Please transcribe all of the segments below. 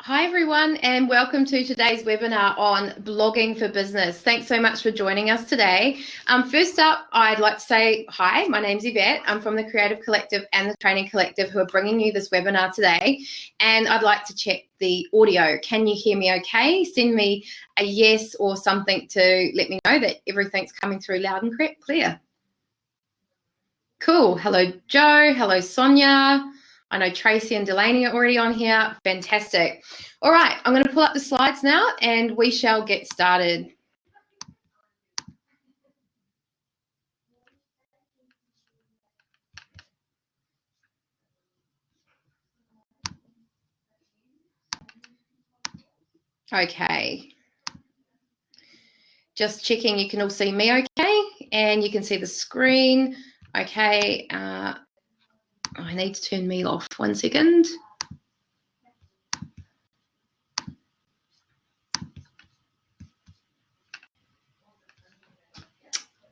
Hi everyone, and welcome to today's webinar on blogging for business. Thanks so much for joining us today. First up, I'd like to say hi, my name's Yvette. I'm from the Creative Collective and the Training Collective who are bringing you this webinar today. And I'd like to check the audio. Can you hear me okay? Send me a yes or something to let me know that everything's coming through loud and clear. Cool. Hello, Joe. Hello, Sonia. I know Tracy and Delaney are already on here. Fantastic. All right, I'm going to pull up the slides now and we shall get started. Okay. Just checking you can all see me okay and you can see the screen. Okay. I need to turn me off. 1 second.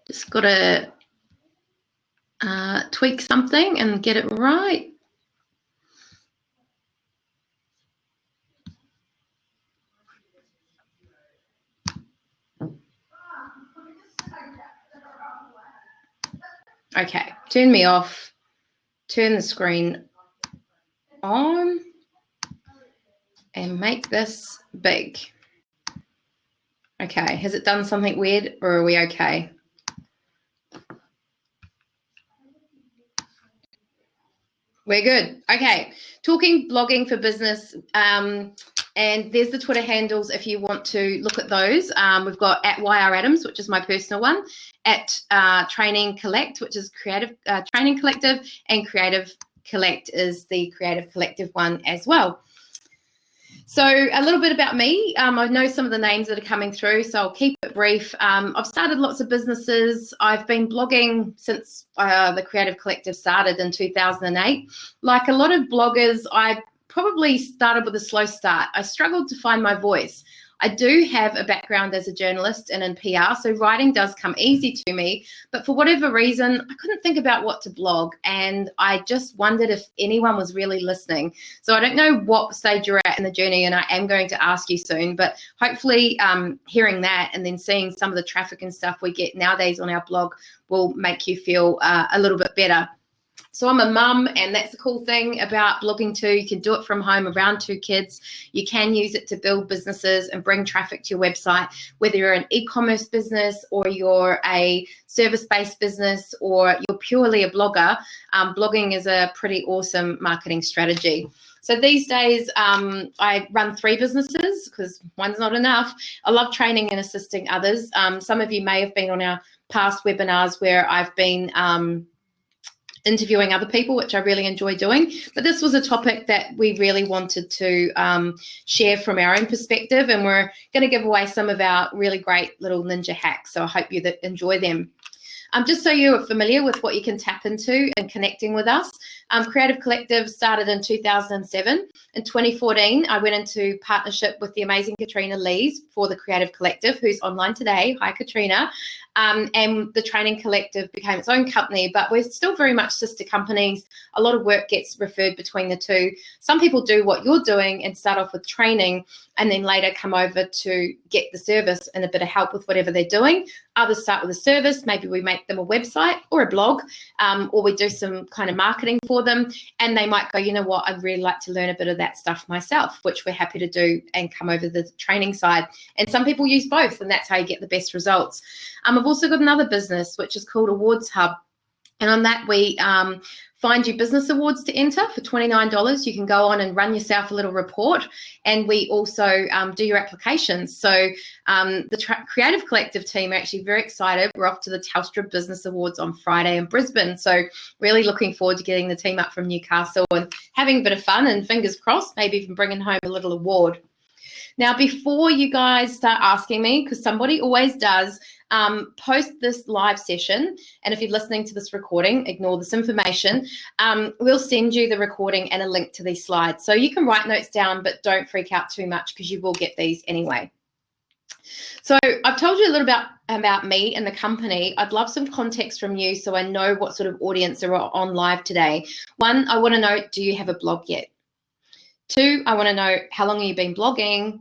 Just got to tweak something and get it right. Okay, turn me off, turn the screen on, and make this big. Okay, has it done something weird or are we okay? We're good. Okay, talking blogging for business, and there's the Twitter handles if you want to look at those. We've got at YR Adams, which is my personal one, at Training Collect, which is Creative Training Collective, and Creative Collect is the Creative Collective one as well. So a little bit about me. I know some of the names that are coming through, so I'll keep it brief. I've started lots of businesses. I've been blogging since the Creative Collective started in 2008. Like a lot of bloggers, I probably started with a slow start. I struggled to find my voice. I do have a background as a journalist and in PR, so writing does come easy to me, but for whatever reason, I couldn't think about what to blog, and I just wondered if anyone was really listening. So I don't know what stage you're at in the journey, and I am going to ask you soon, but hopefully hearing that and then seeing some of the traffic and stuff we get nowadays on our blog will make you feel a little bit better. So I'm a mum, and that's the cool thing about blogging too. You can do it from home around 2 kids. You can use it to build businesses and bring traffic to your website, whether you're an e-commerce business or you're a service-based business or you're purely a blogger. Blogging is a pretty awesome marketing strategy. So these days, I run 3 businesses because one's not enough. I love training and assisting others. Some of you may have been on our past webinars where I've been interviewing other people, which I really enjoy doing. But this was a topic that we really wanted to share from our own perspective, and we're going to give away some of our really great little ninja hacks. So I hope you enjoy them. Just so you're familiar with what you can tap into and connecting with us, Creative Collective started in 2007. In 2014, I went into partnership with the amazing Katrina Lees for the Creative Collective, who's online today. Hi, Katrina. And the Training Collective became its own company, but we're still very much sister companies. A lot of work gets referred between the two. Some people do what you're doing and start off with training and then later come over to get the service and a bit of help with whatever they're doing. Others start with a service. Maybe we make them a website or a blog, or we do some kind of marketing for them, and they might go, you know what, I'd really like to learn a bit of that stuff myself, which we're happy to do and come over the training side. And some people use both, and that's how you get the best results. I've also got another business which is called Awards Hub, and on that we find you business awards to enter for $29. You can go on and run yourself a little report, and we also do your applications. So the Creative Collective team are actually very excited. We're off to the Telstra Business Awards on Friday in Brisbane, so really looking forward to getting the team up from Newcastle and having a bit of fun, and fingers crossed, maybe even bringing home a little award. Now, before you guys start asking me, because somebody always does, post this live session, and if you're listening to this recording, ignore this information. We'll send you the recording and a link to these slides. So you can write notes down, but don't freak out too much because you will get these anyway. So I've told you a little about me and the company. I'd love some context from you so I know what sort of audience are on live today. One, I want to know, do you have a blog yet? 2, I want to know how long have you been blogging.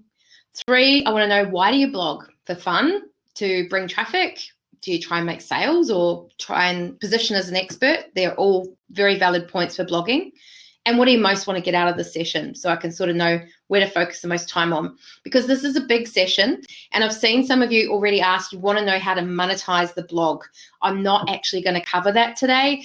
3, I want to know why do you blog? For fun? To bring traffic? Do you try and make sales or try and position as an expert? They're all very valid points for blogging. And what do you most want to get out of the session? So I can sort of know where to focus the most time on, because this is a big session. And I've seen some of you already ask, you want to know how to monetize the blog. I'm not actually going to cover that today.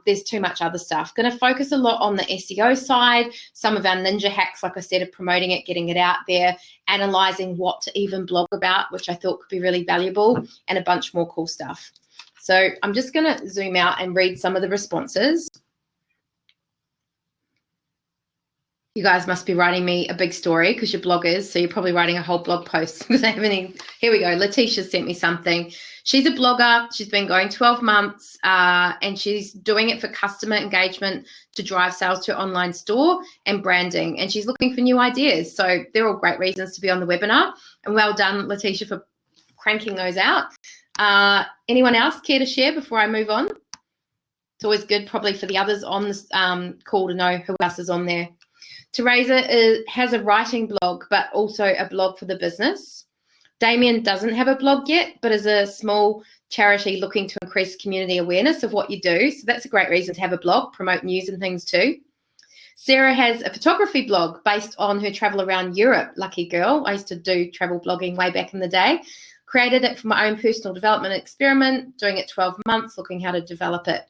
There's too much other stuff. Going to focus a lot on the SEO side, some of our ninja hacks, like I said, of promoting it, getting it out there, analyzing what to even blog about, which I thought could be really valuable, and a bunch more cool stuff. So I'm just going to zoom out and read some of the responses. You guys must be writing me a big story because you're bloggers, so you're probably writing a whole blog post. Here we go. Letitia sent me something. She's a blogger. She's been going 12 months, and she's doing it for customer engagement to drive sales to her online store and branding. And she's looking for new ideas. So they're all great reasons to be on the webinar. And well done, Letitia, for cranking those out. Anyone else care to share before I move on? It's always good probably for the others on this call to know who else is on there. Teresa has a writing blog, but also a blog for the business. Damien doesn't have a blog yet, but is a small charity looking to increase community awareness of what you do. So that's a great reason to have a blog, promote news and things too. Sarah has a photography blog based on her travel around Europe. Lucky girl. I used to do travel blogging way back in the day. Created it for my own personal development experiment, doing it 12 months, looking how to develop it.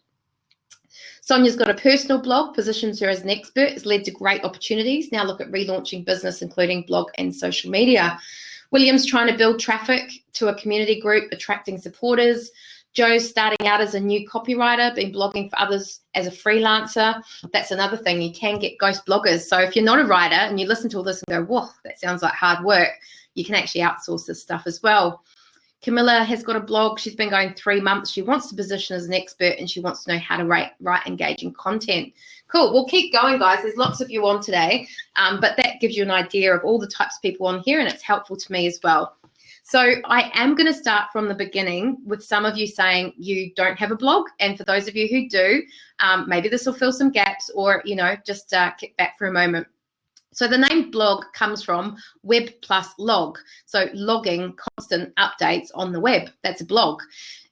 Sonia's got a personal blog, positions her as an expert, has led to great opportunities. Now look at relaunching business, including blog and social media. William's trying to build traffic to a community group, attracting supporters. Joe's starting out as a new copywriter, been blogging for others as a freelancer. That's another thing, you can get ghost bloggers. So if you're not a writer and you listen to all this and go, whoa, that sounds like hard work, you can actually outsource this stuff as well. Camilla has got a blog. She's been going 3 months. She wants to position as an expert and she wants to know how to write engaging content. Cool. We'll keep going, guys. There's lots of you on today, but that gives you an idea of all the types of people on here, and it's helpful to me as well. So I am going to start from the beginning with some of you saying you don't have a blog. And for those of you who do, maybe this will fill some gaps, or, you know, just kick back for a moment. So the name blog comes from web plus log. So logging constant updates on the web. That's a blog.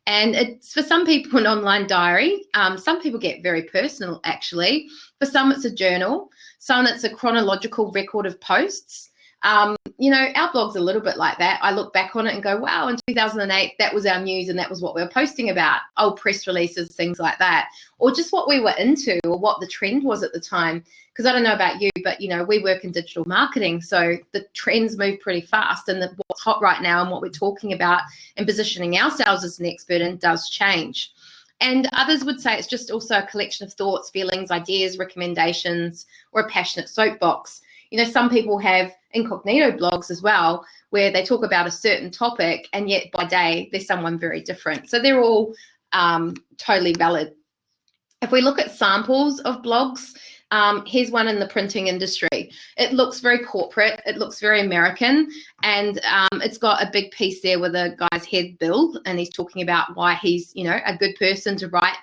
And it's for some people an online diary. Some people get very personal, actually. For some, it's a journal. Some, it's a chronological record of posts. You know, our blog's a little bit like that. I look back on it and go, wow, in 2008, that was our news and that was what we were posting about. Old press releases, things like that. Or just what we were into or what the trend was at the time. Because I don't know about you, but, you know, we work in digital marketing. So the trends move pretty fast, and what's hot right now and what we're talking about and positioning ourselves as an expert in does change. And others would say it's just also a collection of thoughts, feelings, ideas, recommendations, or a passionate soapbox. You know, some people have incognito blogs as well, where they talk about a certain topic and yet by day they're someone very different. So they're all totally valid. If we look at samples of blogs, here's one in the printing industry. It looks very corporate. It looks very American. And it's got a big piece there with a guy's head, Bill, and he's talking about why he's, you know, a good person to write.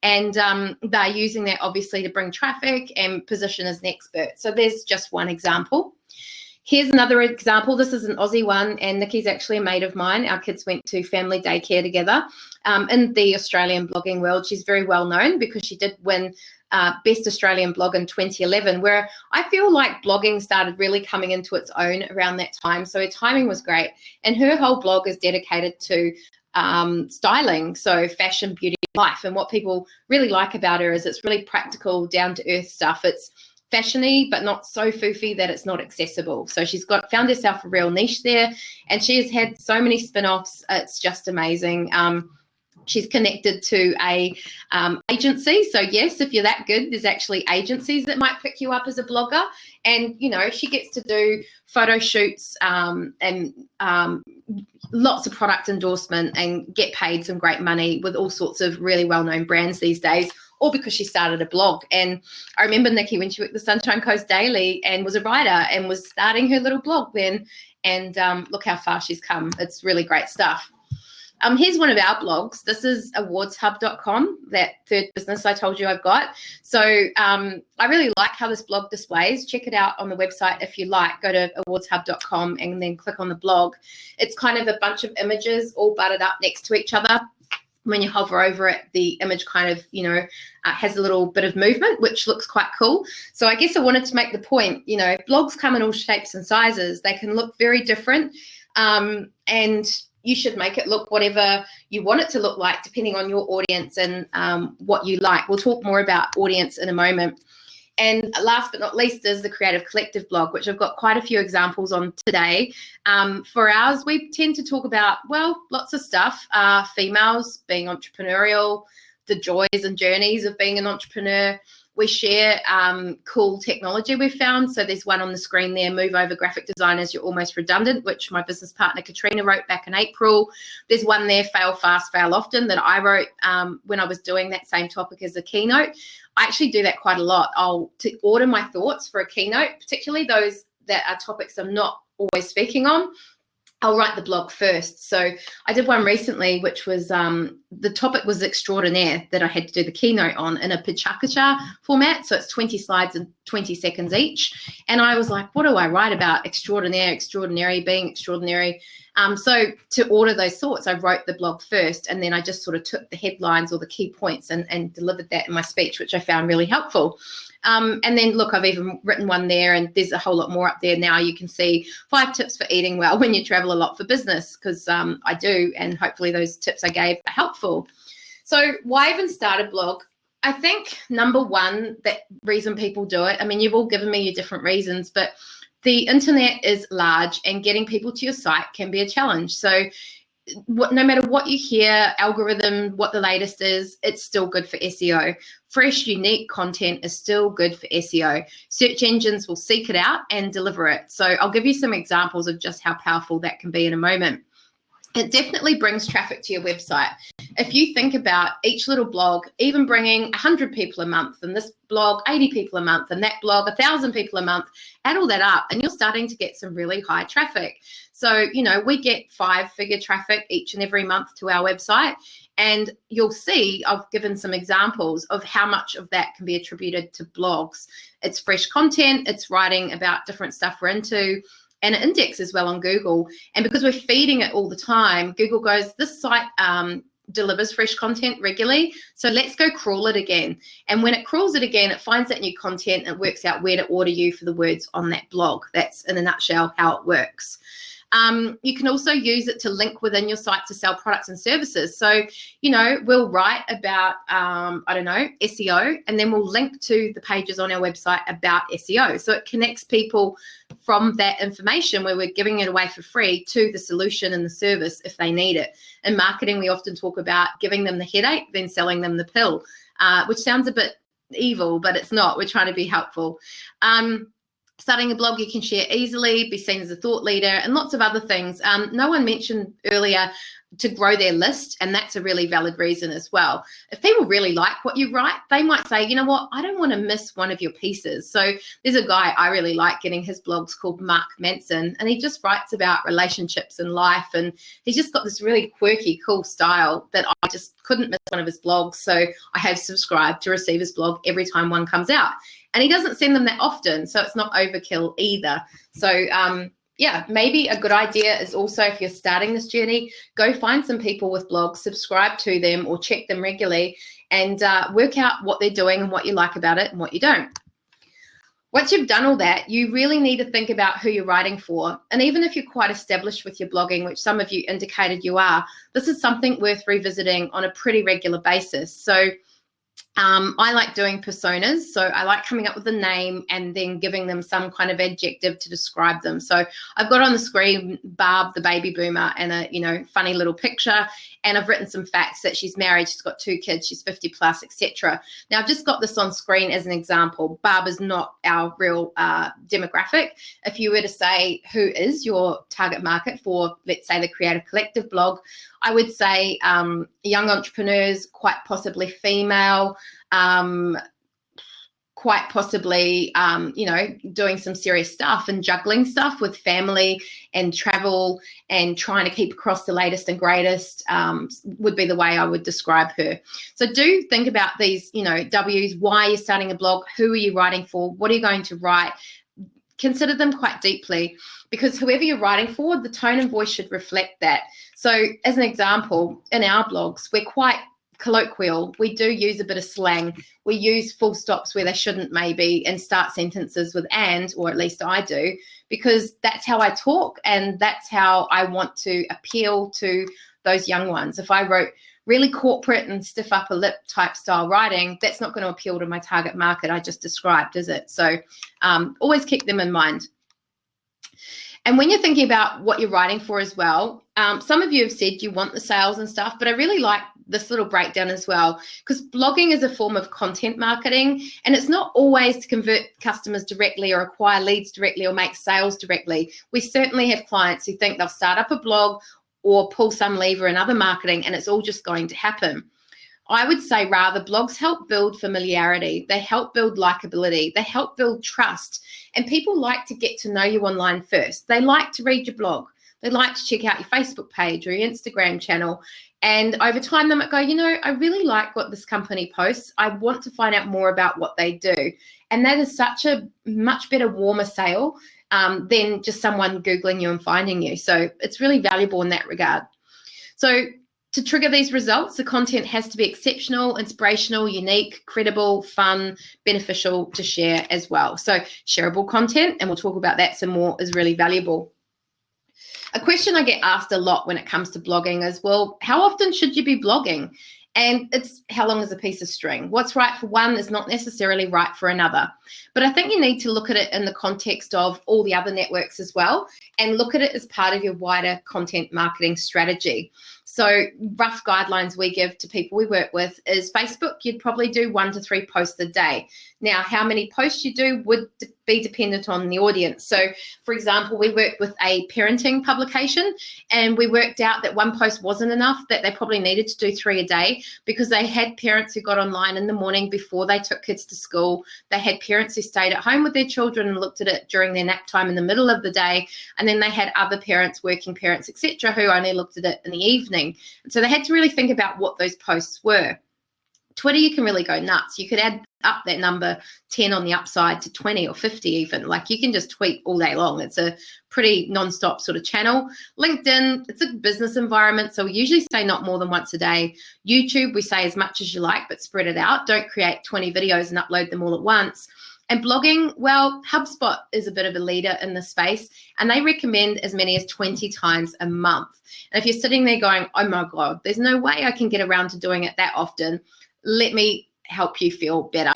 And they're using that obviously to bring traffic and position as an expert. So there's just one example. Here's another example. This is an Aussie one, and Nikki's actually a mate of mine. Our kids went to family daycare together. In the Australian blogging world, she's very well known because she did win Best Australian Blog in 2011, where I feel like blogging started really coming into its own around that time. So her timing was great. And her whole blog is dedicated to styling, so fashion, beauty, life. And what people really like about her is it's really practical, down-to-earth stuff. It's fashiony, but not so foofy that it's not accessible. So she's found herself a real niche there, and she has had so many spin-offs. It's just amazing. She's connected to a agency. So yes, if you're that good, there's actually agencies that might pick you up as a blogger. And, you know, she gets to do photo shoots and lots of product endorsement and get paid some great money with all sorts of really well-known brands these days, all because she started a blog. And I remember Nikki when she worked the Sunshine Coast Daily and was a writer and was starting her little blog then. And look how far she's come. It's really great stuff. Here's one of our blogs. This is awardshub.com, that third business I told you I've got. So I really like how this blog displays. Check it out on the website if you like. Go to awardshub.com and then click on the blog. It's kind of a bunch of images all butted up next to each other. When you hover over it, the image kind of, has a little bit of movement, which looks quite cool. So I guess I wanted to make the point, blogs come in all shapes and sizes. They can look very different, and you should make it look whatever you want it to look like, depending on your audience and what you like. We'll talk more about audience in a moment. And last but not least is the Creative Collective blog, which I've got quite a few examples on today. For ours, we tend to talk about, lots of stuff. Females being entrepreneurial, the joys and journeys of being an entrepreneur. We share cool technology we've found. So there's one on the screen there, Move Over Graphic Designers, You're Almost Redundant, which my business partner Katrina wrote back in April. There's one there, Fail Fast, Fail Often, that I wrote when I was doing that same topic as a keynote. I actually do that quite a lot. To order my thoughts for a keynote, particularly those that are topics I'm not always speaking on, I'll write the blog first. So I did one recently, which was the topic was extraordinaire, that I had to do the keynote on in a pichakacha format. So it's 20 slides and 20 seconds each. And I was like, what do I write about? Extraordinaire, extraordinary, being extraordinary. So to order those thoughts, I wrote the blog first, and then I just sort of took the headlines or the key points and delivered that in my speech, which I found really helpful. And then look, I've even written one there, and there's a whole lot more up there now. You can see 5 tips for eating well when you travel a lot for business, because I do, and hopefully those tips I gave are helpful. So why even start a blog? I think number one, that reason people do it, I mean, you've all given me your different reasons, but the internet is large, and getting people to your site can be a challenge. So no matter what you hear, algorithm, what the latest is, it's still good for SEO. Fresh, unique content is still good for SEO. Search engines will seek it out and deliver it. So I'll give you some examples of just how powerful that can be in a moment. It definitely brings traffic to your website. If you think about each little blog, even bringing 100 people a month, and this blog 80 people a month, and that blog 1,000 people a month, add all that up and you're starting to get some really high traffic. So, we get 5-figure traffic each and every month to our website, and you'll see I've given some examples of how much of that can be attributed to blogs. It's fresh content, it's writing about different stuff we're into, and it indexes well on Google. And because we're feeding it all the time, Google goes, this site delivers fresh content regularly, so let's go crawl it again. And when it crawls it again, it finds that new content and works out where to order you for the words on that blog. That's in a nutshell how it works. You can also use it to link within your site to sell products and services. So, we'll write about, SEO, and then we'll link to the pages on our website about SEO. So it connects people from that information where we're giving it away for free to the solution and the service if they need it. In marketing, we often talk about giving them the headache, then selling them the pill, which sounds a bit evil, but it's not. We're trying to be helpful. Starting a blog you can share easily, be seen as a thought leader, and lots of other things. No one mentioned earlier to grow their list, and that's a really valid reason as well. If people really like what you write, they might say, you know what, I don't want to miss one of your pieces. So there's a guy I really like getting his blogs called Mark Manson, and he just writes about relationships and life, and he's just got this really quirky, cool style that I just couldn't miss one of his blogs. So I have subscribed to receive his blog every time one comes out. And he doesn't send them that often, so it's not overkill either. So yeah, maybe a good idea is also, if you're starting this journey, go find some people with blogs, subscribe to them or check them regularly, and work out what they're doing and what you like about it and what you don't. Once you've done all that, you really need to think about who you're writing for. And even if you're quite established with your blogging, which some of you indicated you are, this is something worth revisiting on a pretty regular basis. So I like doing personas, so I like coming up with a name and then giving them some kind of adjective to describe them. So I've got on the screen Barb, the baby boomer, and a funny little picture, and I've written some facts that she's married, she's got 2 kids, she's 50 plus, etc. Now I've just got this on screen as an example. Barb is not our real demographic. If you were to say who is your target market for, let's say, the Creative Collective blog, I would say young entrepreneurs, quite possibly female, quite possibly, you know, doing some serious stuff and juggling stuff with family and travel and trying to keep across the latest and greatest, would be the way I would describe her. So do think about these, you know, W's, why you're starting a blog, who are you writing for, what are you going to write? Consider them quite deeply, because whoever you're writing for, the tone and voice should reflect that. So as an example, in our blogs, we're quite colloquial. We do use a bit of slang. We use full stops where they shouldn't maybe, and start sentences with and, or at least I do, because that's how I talk and that's how I want to appeal to those young ones. If I wrote really corporate and stiff upper lip type style writing, that's not going to appeal to my target market I just described, is it? So always keep them in mind. And when you're thinking about what you're writing for as well, some of you have said you want the sales and stuff, but I really like this little breakdown as well, because blogging is a form of content marketing, and it's not always to convert customers directly or acquire leads directly or make sales directly. We certainly have clients who think they'll start up a blog or pull some lever in other marketing and it's all just going to happen. I would say rather blogs help build familiarity. They help build likability. They help build trust. And people like to get to know you online first. They like to read your blog. They like to check out your Facebook page or your Instagram channel. And over time, they might go, you know, I really like what this company posts. I want to find out more about what they do. And that is such a much better, warmer sale than just someone Googling you and finding you. So it's really valuable in that regard. So to trigger these results, the content has to be exceptional, inspirational, unique, credible, fun, beneficial to share as well. So shareable content, and we'll talk about that some more, is really valuable. A question I get asked a lot when it comes to blogging is, well, how often should you be blogging? And it's how long is a piece of string? What's right for one is not necessarily right for another. But I think you need to look at it in the context of all the other networks as well, and look at it as part of your wider content marketing strategy. So rough guidelines we give to people we work with is Facebook, you'd probably do 1 to 3 posts a day. Now, how many posts you do would be dependent on the audience. So, for example, we worked with a parenting publication and we worked out that 1 post wasn't enough, that they probably needed to do 3 a day, because they had parents who got online in the morning before they took kids to school. They had parents who stayed at home with their children and looked at it during their nap time in the middle of the day. And then they had other parents, working parents, etc., who only looked at it in the evening. And so they had to really think about what those posts were. Twitter, you can really go nuts. You could add up that number 10 on the upside to 20 or 50 even. Like, you can just tweet all day long. It's a pretty non-stop sort of channel. LinkedIn, it's a business environment, so we usually say not more than once a day. YouTube, we say as much as you like, but spread it out. Don't create 20 videos and upload them all at once. And blogging, well, HubSpot is a bit of a leader in the space, and they recommend as many as 20 times a month. And if you're sitting there going, oh my God, there's no way I can get around to doing it that often, let me help you feel better.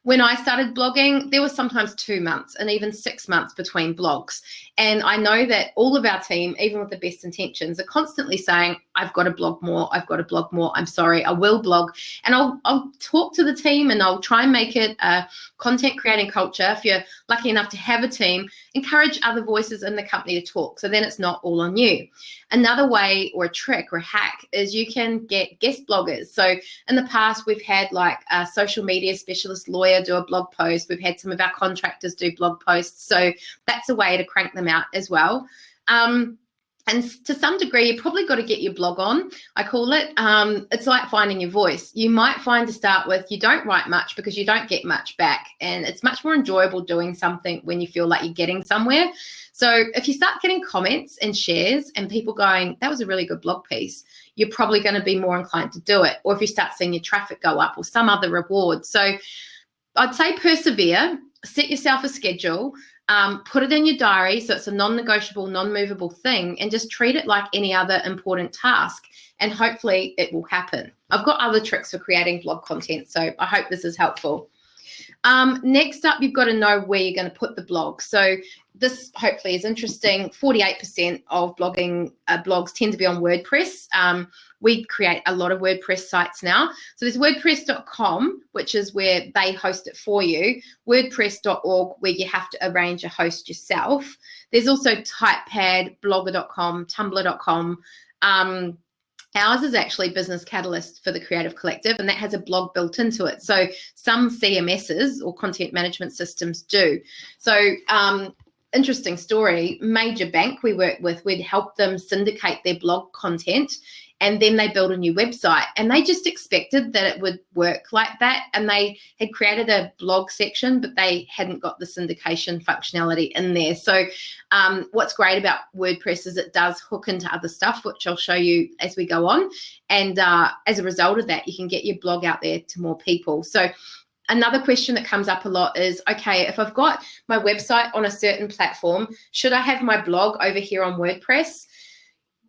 When I started blogging, there was sometimes 2 months and even 6 months between blogs. And I know that all of our team, even with the best intentions, are constantly saying, I've got to blog more, I've got to blog more, I'm sorry, I will blog. And I'll talk to the team and I'll try and make it a content creating culture. If you're lucky enough to have a team, encourage other voices in the company to talk, so then it's not all on you. Another way, or a trick or a hack, is you can get guest bloggers. So in the past, we've had like a social media specialist lawyer do a blog post. We've had some of our contractors do blog posts. So that's a way to crank them out as well. And to some degree, you probably got to get your blog on, I call it. It's like finding your voice. You might find to start with, you don't write much because you don't get much back. And it's much more enjoyable doing something when you feel like you're getting somewhere. So if you start getting comments and shares and people going, that was a really good blog piece, you're probably going to be more inclined to do it. Or if you start seeing your traffic go up or some other reward. So I'd say persevere, set yourself a schedule, put it in your diary so it's a non-negotiable, non-movable thing, and just treat it like any other important task, and hopefully it will happen. I've got other tricks for creating blog content, so I hope this is helpful. Next up, you've got to know where you're going to put the blog. So this hopefully is interesting. 48% of blogs tend to be on WordPress. We create a lot of WordPress sites now. So there's WordPress.com, which is where they host it for you. WordPress.org, where you have to arrange a host yourself. There's also Typepad, Blogger.com, Tumblr.com. Ours is actually Business Catalyst for the Creative Collective, and that has a blog built into it. So some CMSs or content management systems do. So interesting story, major bank we work with, we'd help them syndicate their blog content, and then they build a new website, and they just expected that it would work like that. And they had created a blog section, but they hadn't got the syndication functionality in there. So what's great about WordPress is it does hook into other stuff, which I'll show you as we go on. And as a result of that, you can get your blog out there to more people. So another question that comes up a lot is, okay, if I've got my website on a certain platform, should I have my blog over here on WordPress?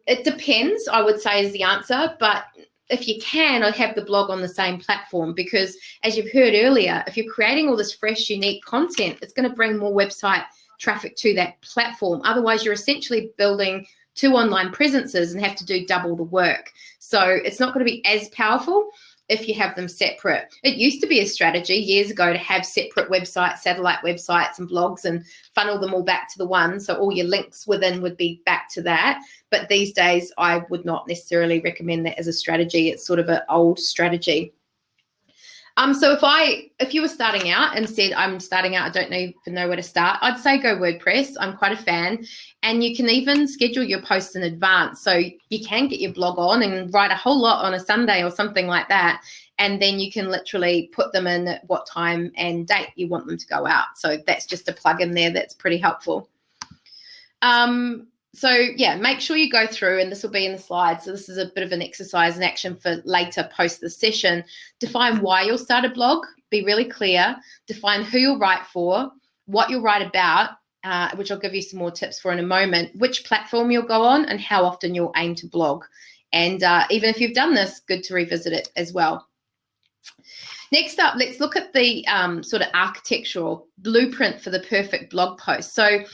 It depends, I would say, is the answer. But if you can, I'd have the blog on the same platform, because as you've heard earlier, if you're creating all this fresh, unique content, it's going to bring more website traffic to that platform. Otherwise, you're essentially building 2 online presences and have to do double the work. So it's not going to be as powerful if you have them separate. It used to be a strategy years ago to have separate websites, satellite websites and blogs, and funnel them all back to the one. So all your links within would be back to that. But these days, I would not necessarily recommend that as a strategy. It's sort of an old strategy. So if you were starting out and said, I'm starting out, I don't even know where to start, I'd say go WordPress. I'm quite a fan. And you can even schedule your posts in advance. So you can get your blog on and write a whole lot on a Sunday or something like that. And then you can literally put them in at what time and date you want them to go out. So that's just a plug in there that's pretty helpful. So yeah, make sure you go through, and this will be in the slides. So this is a bit of an exercise in action for later post the session. Define why you'll start a blog, be really clear, define who you'll write for, what you'll write about, which I'll give you some more tips for in a moment, which platform you'll go on, and how often you'll aim to blog. And even if you've done this, good to revisit it as well. Next up, let's look at the sort of architectural blueprint for the perfect blog post. So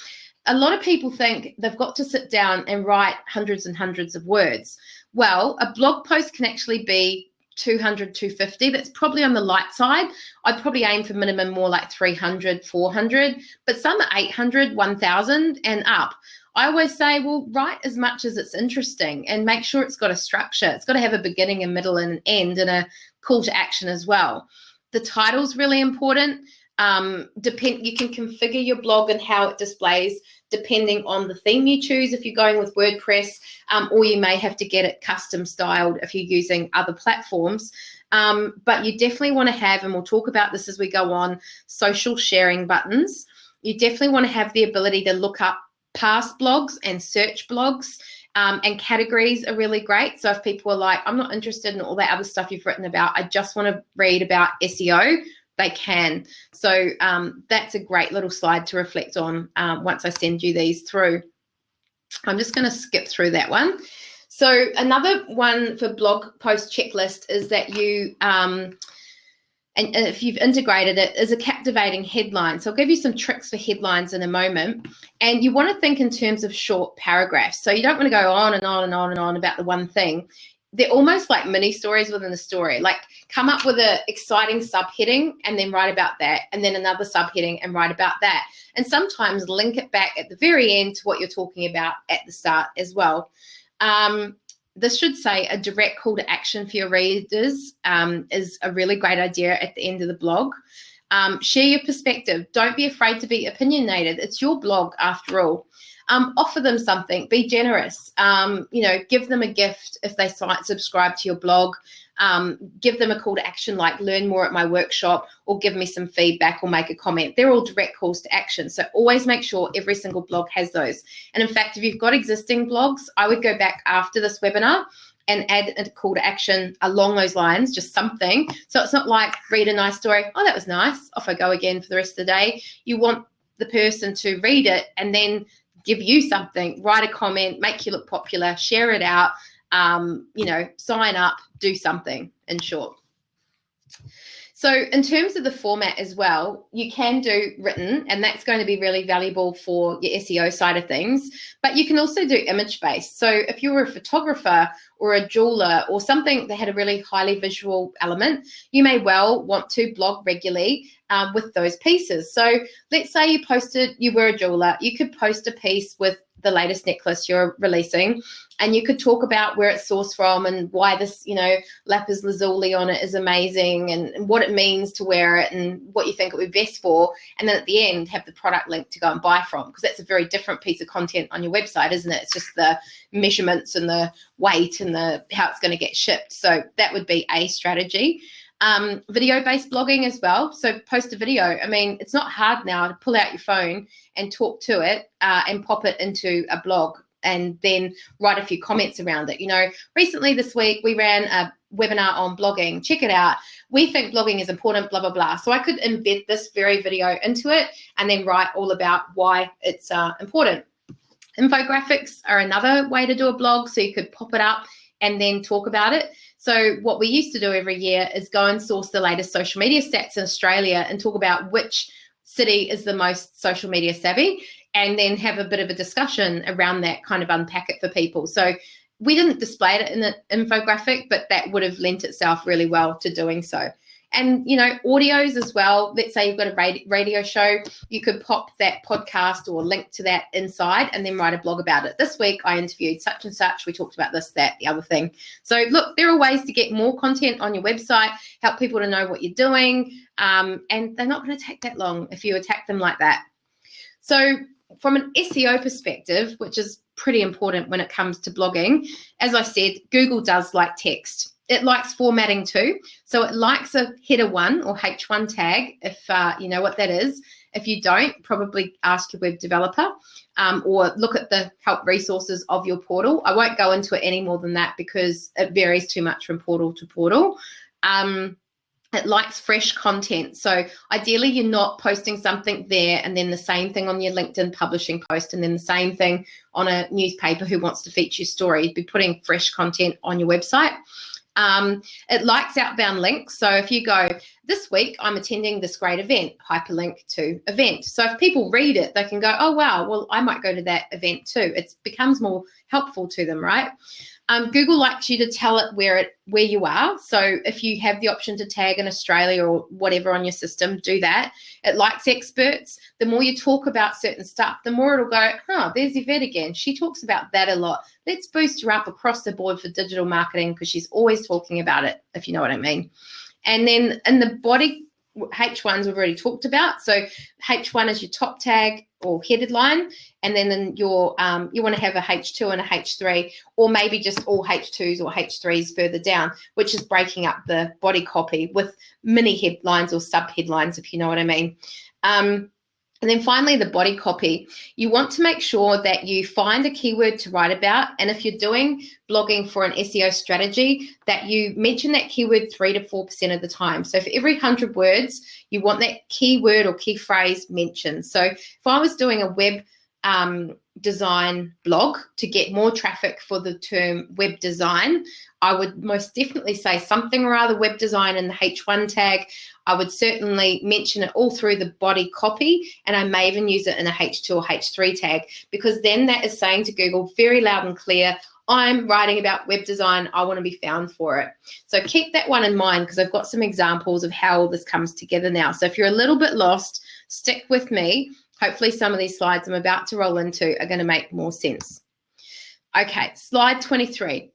a lot of people think they've got to sit down and write hundreds and hundreds of words. Well, a blog post can actually be 200, 250. That's probably on the light side. I'd probably aim for minimum more like 300, 400, but some are 800, 1,000 and up. I always say, well, write as much as it's interesting and make sure it's got a structure. It's got to have a beginning, a middle, and an end, and a call to action as well. The title's really important. You can configure your blog and how it displays depending on the theme you choose if you're going with WordPress, or you may have to get it custom styled if you're using other platforms. But you definitely want to have, and we'll talk about this as we go on, social sharing buttons. You definitely want to have the ability to look up past blogs and search blogs, and categories are really great. So if people are like, I'm not interested in all that other stuff you've written about, I just want to read about SEO, they can. So that's a great little slide to reflect on once I send you these through. I'm just going to skip through that one. So another one for blog post checklist is that you, and if you've integrated it, is a captivating headline. So I'll give you some tricks for headlines in a moment. And you want to think in terms of short paragraphs. So you don't want to go on and on and on and on about the one thing. They're almost like mini stories within the story. Like come up with an exciting subheading and then write about that, and then another subheading and write about that. And sometimes link it back at the very end to what you're talking about at the start as well. This should say a direct call to action for your readers is a really great idea at the end of the blog. Share your perspective. Don't be afraid to be opinionated. It's your blog after all. Offer them something, be generous, give them a gift if they subscribe to your blog, give them a call to action like learn more at my workshop, or give me some feedback or make a comment. They're all direct calls to action. So always make sure every single blog has those. And in fact, if you've got existing blogs, I would go back after this webinar and add a call to action along those lines, just something. So it's not like read a nice story, oh, that was nice, off I go again for the rest of the day. You want the person to read it and then give you something, write a comment, make you look popular, share it out, sign up, do something in short. So in terms of the format as well, you can do written, and that's going to be really valuable for your SEO side of things, but you can also do image-based. So if you were a photographer or a jeweler or something that had a really highly visual element, you may well want to blog regularly with those pieces. So let's say you were a jeweler, you could post a piece with the latest necklace you're releasing, and you could talk about where it's sourced from and why this, you know, lapis lazuli on it is amazing, and what it means to wear it and what you think it would be best for. And then at the end, have the product link to go and buy from, because that's a very different piece of content on your website, isn't it? It's just the measurements and the weight and the how it's going to get shipped. So that would be a strategy. Video-based blogging as well. So post a video. I mean, it's not hard now to pull out your phone and talk to it and pop it into a blog, and then write a few comments around it. You know, recently this week we ran a webinar on blogging. Check it out. We think blogging is important, blah, blah, blah. So I could embed this very video into it and then write all about why it's important. Infographics are another way to do a blog. So you could pop it up and then talk about it. So what we used to do every year is go and source the latest social media stats in Australia and talk about which city is the most social media savvy, and then have a bit of a discussion around that, kind of unpack it for people. So we didn't display it in an infographic, but that would have lent itself really well to doing so. And, you know, audios as well. Let's say you've got a radio show, you could pop that podcast or link to that inside and then write a blog about it. This week I interviewed such and such. We talked about this, that, the other thing. So look, there are ways to get more content on your website, help people to know what you're doing, and they're not going to take that long if you attack them like that. So from an SEO perspective, which is pretty important when it comes to blogging, as I said, Google does like text. It likes formatting too. So it likes a header 1 or H1 tag, if you know what that is. If you don't, probably ask your web developer or look at the help resources of your portal. I won't go into it any more than that because it varies too much from portal to portal. It likes fresh content. So ideally you're not posting something there and then the same thing on your LinkedIn publishing post and then the same thing on a newspaper who wants to feature your story. You'd be putting fresh content on your website. It likes outbound links. So if you go, this week I'm attending this great event, hyperlink to event. So if people read it, they can go, oh, wow, well, I might go to that event too. It becomes more helpful to them, right? Google likes you to tell it where you are. So if you have the option to tag in Australia or whatever on your system, do that. It likes experts. The more you talk about certain stuff, the more it'll go, huh, there's YVETTE again. She talks about that a lot. Let's boost her up across the board for digital marketing because she's always talking about it, if you know what I mean. And then in the body, H1s we've already talked about. So H1 is your top tag or headed line, and then in your you want to have a H2 and a H3, or maybe just all H2s or H3s further down, which is breaking up the body copy with mini headlines or sub headlines, if you know what I mean. And then finally, the body copy. You want to make sure that you find a keyword to write about. And if you're doing blogging for an SEO strategy, that you mention that keyword 3 to 4% of the time. So for every 100 words, you want that keyword or key phrase mentioned. So if I was doing a web design blog to get more traffic for the term web design, I would most definitely say something or other web design in the H1 tag. I would certainly mention it all through the body copy, and I may even use it in a H2 or H3 tag, because then that is saying to Google very loud and clear, I'm writing about web design, I want to be found for it. So keep that one in mind, because I've got some examples of how all this comes together now. So if you're a little bit lost, stick with me. Hopefully some of these slides I'm about to roll into are going to make more sense. Okay, slide 23.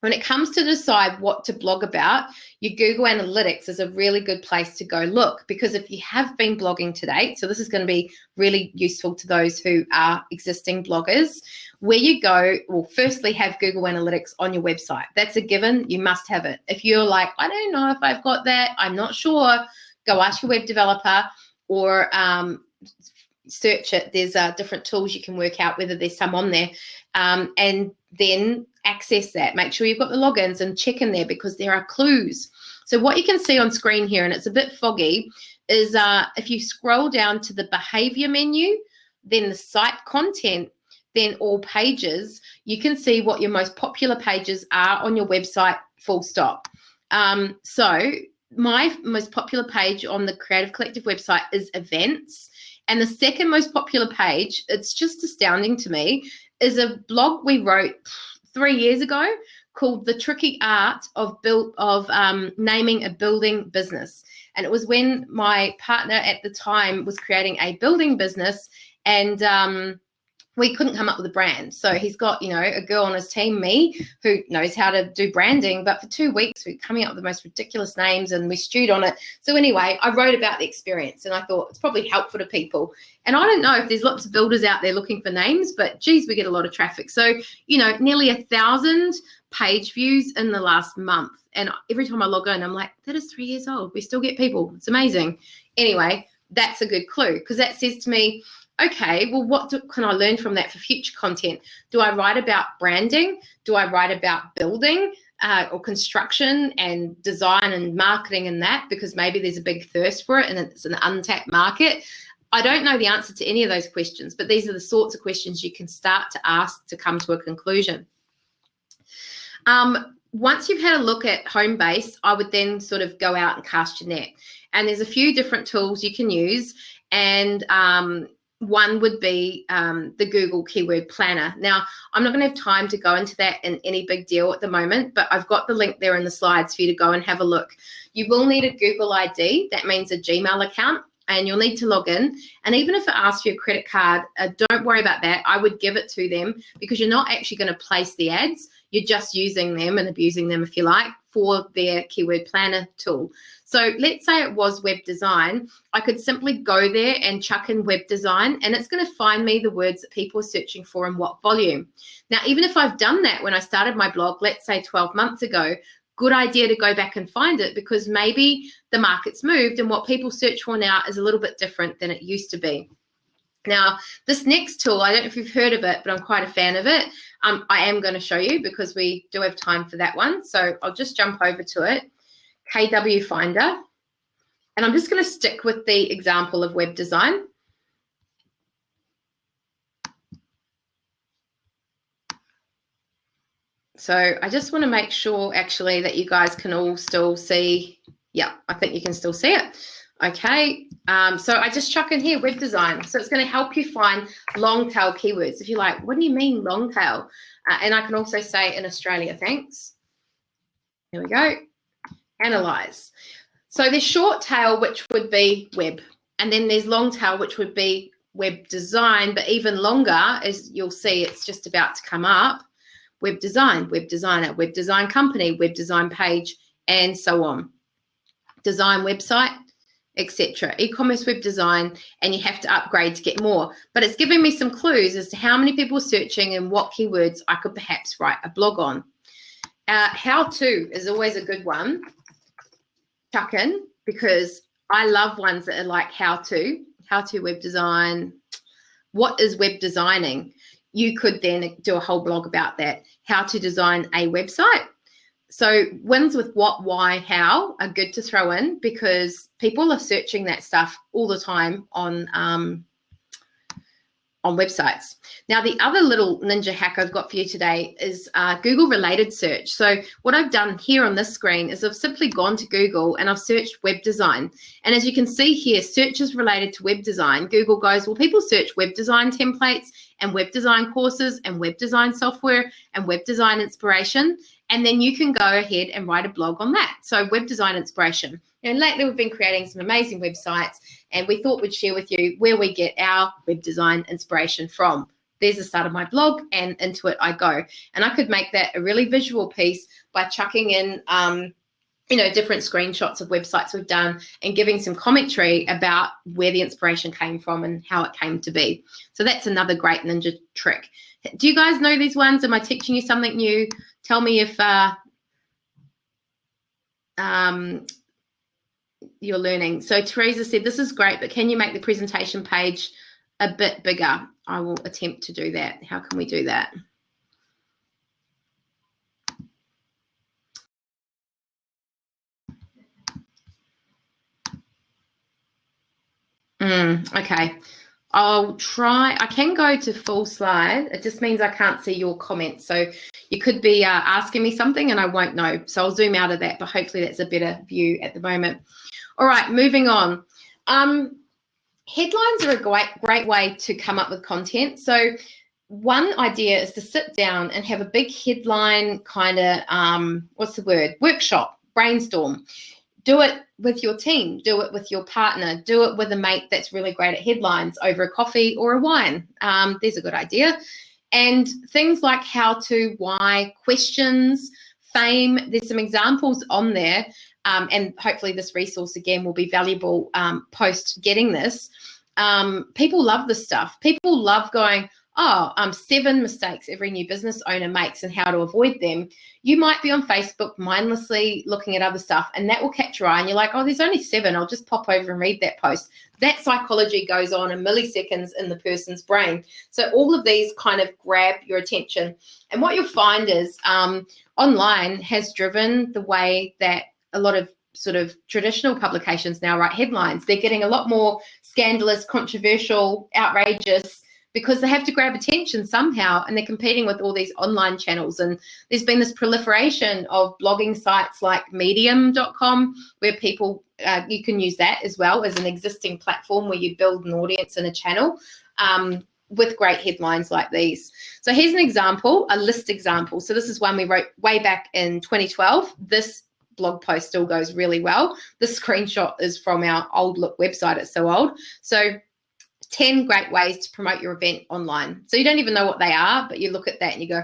When it comes to decide what to blog about, your Google Analytics is a really good place to go look, because if you have been blogging to date, so this is going to be really useful to those who are existing bloggers, where you go, well, firstly, have Google Analytics on your website. That's a given. You must have it. If you're like, I don't know if I've got that, I'm not sure, go ask your web developer or search it. There's different tools you can work out whether there's some on there, and then access that. Make sure you've got the logins and check in there, because there are clues. So what you can see on screen here, and it's a bit foggy, is if you scroll down to the behavior menu, then the site content, then all pages, you can see what your most popular pages are on your website, full stop. So my most popular page on the Creative Collective website is events. And the second most popular page, it's just astounding to me, is a blog we wrote 3 years ago called The Tricky Art of Naming a Building Business. And it was when my partner at the time was creating a building business, and we couldn't come up with a brand. So he's got, you know, a girl on his team, me, who knows how to do branding. But for 2 weeks, we're coming up with the most ridiculous names and we stewed on it. So anyway, I wrote about the experience and I thought it's probably helpful to people. And I don't know if there's lots of builders out there looking for names, but geez, we get a lot of traffic. So, you know, nearly 1,000 page views in the last month. And every time I log in, I'm like, that is 3 years old. We still get people. It's amazing. Anyway, that's a good clue because that says to me, okay, well, what can I learn from that for future content? Do I write about branding? Do I write about building or construction and design and marketing and that? Because maybe there's a big thirst for it and it's an untapped market. I don't know the answer to any of those questions, but these are the sorts of questions you can start to ask to come to a conclusion. Once you've had a look at Homebase, I would then sort of go out and cast your net. And there's a few different tools you can use. And one would be the Google Keyword Planner. Now, I'm not going to have time to go into that in any big deal at the moment, but I've got the link there in the slides for you to go and have a look. You will need a Google ID. That means a Gmail account. And you'll need to log in. And even if it asks you a credit card, don't worry about that. I would give it to them because you're not actually going to place the ads. You're just using them and abusing them, if you like, for their keyword planner tool. So let's say it was web design. I could simply go there and chuck in web design, and it's going to find me the words that people are searching for and what volume. Now, even if I've done that when I started my blog, let's say 12 months ago, good idea to go back and find it because maybe the market's moved and what people search for now is a little bit different than it used to be. Now, this next tool, I don't know if you've heard of it, but I'm quite a fan of it. I am going to show you because we do have time for that one. So I'll just jump over to it, KW Finder. And I'm just going to stick with the example of web design. So I just want to make sure actually that you guys can all still see. Yeah, I think you can still see it. Okay, so I just chuck in here web design. So it's going to help you find long tail keywords. If you're like, what do you mean long tail? And I can also say in Australia, thanks. Here we go, analyze. So there's short tail, which would be web. And then there's long tail, which would be web design. But even longer, as you'll see, it's just about to come up. Web design, web designer, web design company, web design page, and so on. Design website, etc. E-commerce web design, and you have to upgrade to get more. But it's giving me some clues as to how many people are searching and what keywords I could perhaps write a blog on. How to is always a good one. Chuck in, because I love ones that are like how to web design. What is web designing? You could then do a whole blog about that. How to design a website. So ones with what, why, how are good to throw in because people are searching that stuff all the time on websites. Now, the other little ninja hack I've got for you today is Google related search. So what I've done here on this screen is I've simply gone to Google and I've searched web design. And as you can see here, searches related to web design. Google goes, well, people search web design templates and web design courses and web design software and web design inspiration. And then you can go ahead and write a blog on that. So web design inspiration. And lately we've been creating some amazing websites and we thought we'd share with you where we get our web design inspiration from. There's the start of my blog and into it I go. And I could make that a really visual piece by chucking in different screenshots of websites we've done and giving some commentary about where the inspiration came from and how it came to be. So that's another great ninja trick. Do you guys know these ones? Am I teaching you something new? Tell me if you're learning. So Teresa said, this is great, but can you make the presentation page a bit bigger? I will attempt to do that. How can we do that? Okay, I'll try. I can go to full slide. It just means I can't see your comments. So you could be asking me something and I won't know. So I'll zoom out of that, but hopefully that's a better view at the moment. All right, moving on. Headlines are a great way to come up with content. So one idea is to sit down and have a big headline kind of, workshop, brainstorm. do it with your team, do it with your partner, do it with a mate that's really great at headlines over a coffee or a wine. There's a good idea. And things like how to, why, questions, fame. There's some examples on there. And hopefully this resource, again, will be valuable post getting this. People love this stuff. People love going, 7 mistakes every new business owner makes and how to avoid them. You might be on Facebook mindlessly looking at other stuff, and that will catch your eye, and you're like, oh, there's only 7. I'll just pop over and read that post. That psychology goes on in milliseconds in the person's brain. So all of these kind of grab your attention. And what you'll find is online has driven the way that a lot of sort of traditional publications now write headlines. They're getting a lot more scandalous, controversial, outrageous, because they have to grab attention somehow, and they're competing with all these online channels. And there's been this proliferation of blogging sites like medium.com, where people, you can use that as well as an existing platform where you build an audience and a channel with great headlines like these. So here's an example, a list example. So this is one we wrote way back in 2012. This blog post still goes really well. The screenshot is from our old look website. It's so old. So 10 great ways to promote your event online. So you don't even know what they are, but you look at that and you go,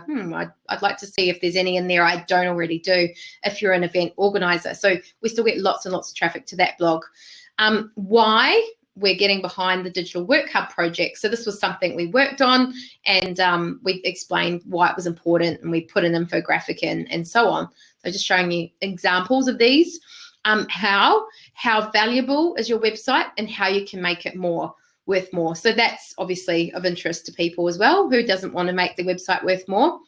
I'd like to see if there's any in there I don't already do if you're an event organizer. So we still get lots and lots of traffic to that blog. Why we're getting behind the Digital Work Hub project. So this was something we worked on, and we explained why it was important, and we put an infographic in and so on. So just showing you examples of these. How valuable is your website and how you can make it worth more. So that's obviously of interest to people as well. Who doesn't want to make their website worth more?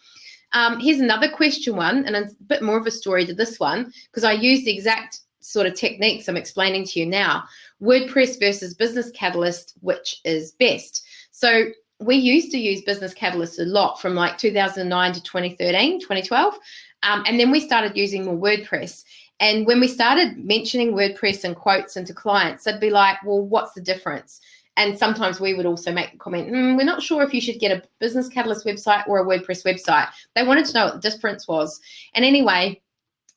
Here's another question one, and it's a bit more of a story to this one, because I use the exact sort of techniques I'm explaining to you now. WordPress versus Business Catalyst, which is best? So we used to use Business Catalyst a lot from like 2009 to 2013, 2012. And then we started using more WordPress. And when we started mentioning WordPress in quotes into clients, they'd be like, well, what's the difference? And sometimes we would also make the comment, we're not sure if you should get a Business Catalyst website or a WordPress website. They wanted to know what the difference was. And anyway,